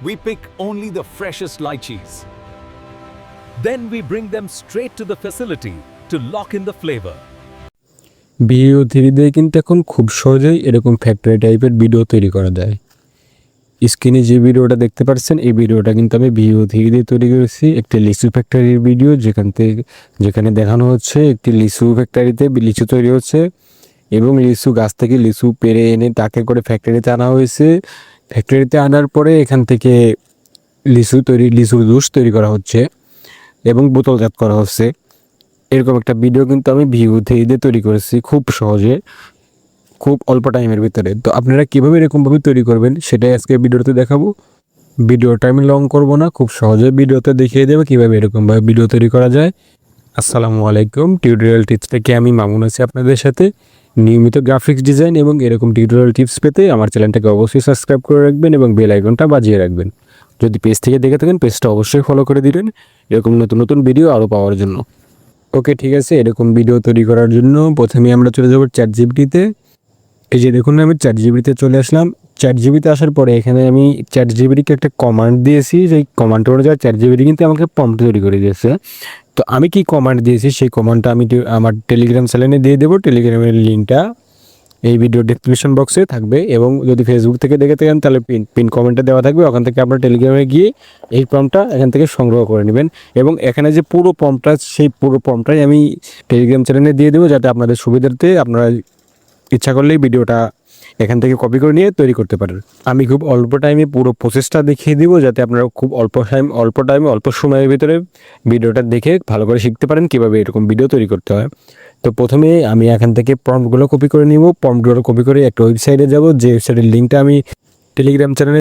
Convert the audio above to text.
We pick only the freshest lychees. Then we bring them straight to the facility to lock in the flavor. Video three দিয়ে কিন্তু এখন খুব সহজেই এরকম factory টাইপের video তৈরি করা যায়। স্ক্রিনে যে ভিডিওটা দেখতে পাচ্ছেন এই ভিডিওটা কিন্তু আমি ভিডিও থ্রি দিয়ে তৈরি করেছি, একটি লিচু ফ্যাক্টরির ভিডিও, যেখানে দেখানো হচ্ছে একটি লিচু ফ্যাক্টরিতে লিচু তৈরি হচ্ছে এবং লিচু গাছ থেকে লিচু পেড়ে এনে তাকে করে ফ্যাক্টরিতে আনা হয়েছে। ফ্যাক্টরিতে আনার পরে এখান থেকে লিচুর জুস তৈরি করা হচ্ছে এবং বোতলজাত করা হচ্ছে। এরকম একটা ভিডিও কিন্তু আমি ভিউ থ্রিতে তৈরি করেছি খুব সহজে, খুব অল্প টাইমের ভিতরে। তো আপনারা কীভাবে এরকমভাবে তৈরি করবেন সেটাই আজকে ভিডিওতে দেখাবো। ভিডিওটা আমি লং করব না, খুব সহজে ভিডিওতে দেখিয়ে দেবো কীভাবে এরকমভাবে ভিডিও তৈরি করা যায়। আসসালামু আলাইকুম, টিউটোরিয়াল টিপস থেকে আমি মামুন আছি আপনাদের সাথে। নিয়মিত গ্রাফিক্স ডিজাইন এবং এরকম টিউটোরিয়াল টিপস পেতে আমার চ্যানেলটাকে অবশ্যই সাবস্ক্রাইব করে রাখবেন এবং বেল আইকনটা বাজিয়ে রাখবেন। যদি পেজ থেকে দেখে থাকেন পেজটা অবশ্যই ফলো করে দিবেন এরকম নতুন নতুন ভিডিও আরও পাওয়ার জন্য। ওকে, ঠিক আছে। এরকম ভিডিও তৈরি করার জন্য প্রথমে আমরা চলে যাব চ্যাট জিপিটিতে। এই যে দেখুন আমি চ্যাট জিপিটিতে চলে আসলাম। চ্যাট জিপিটিতে আসার পরে এখানে আমি চ্যাট জিপিটিকে একটা কমান্ড দিয়েছি, সেই কমান্ড অনুযায়ী চ্যাট জিপিটি কিন্তু আমাকে প্রম্পট তৈরি করে দিয়েছে। তো আমি কি কমান্ড দিয়েছি সেই কমান্ডটা আমি আমার টেলিগ্রাম চ্যানেলে দিয়ে দেবো। টেলিগ্রামের লিঙ্কটা এই ভিডিও ডেসক্রিপশন বক্সে থাকবে এবং যদি ফেসবুক থেকে দেখে থাকেন তাহলে পিন কমেন্টে দেওয়া থাকবে, ওখান থেকে আপনার টেলিগ্রামে গিয়ে এই প্রম্পটটা এখান থেকে সংগ্রহ করে নেবেন। এবং এখানে যে পুরো প্রম্পটটা সেই পুরো প্রম্পটটাই আমি টেলিগ্রাম চ্যানেলে দিয়ে দেবো, যাতে আপনাদের সুবিধার্থে আপনারা ইচ্ছা করলেই ভিডিওটা এখান থেকে কপি করে নিয়ে তৈরি করতে পারেন। আমি খুব অল্প টাইমে পুরো প্রসেসটা দেখিয়ে দিব, যাতে আপনারা খুব অল্প টাইমে অল্প সময়ের ভিতরে ভিডিওটা দেখে ভালো করে শিখতে পারেন কীভাবে এরকম ভিডিও তৈরি করতে হয়। তো প্রথমে আমি এখান থেকে প্রম্পটগুলো কপি করে নিব। প্রম্পটগুলো কপি করে একটা ওয়েবসাইটে যাব, যে ওয়েবসাইটের লিঙ্কটা আমি টেলিগ্রাম চ্যানেলে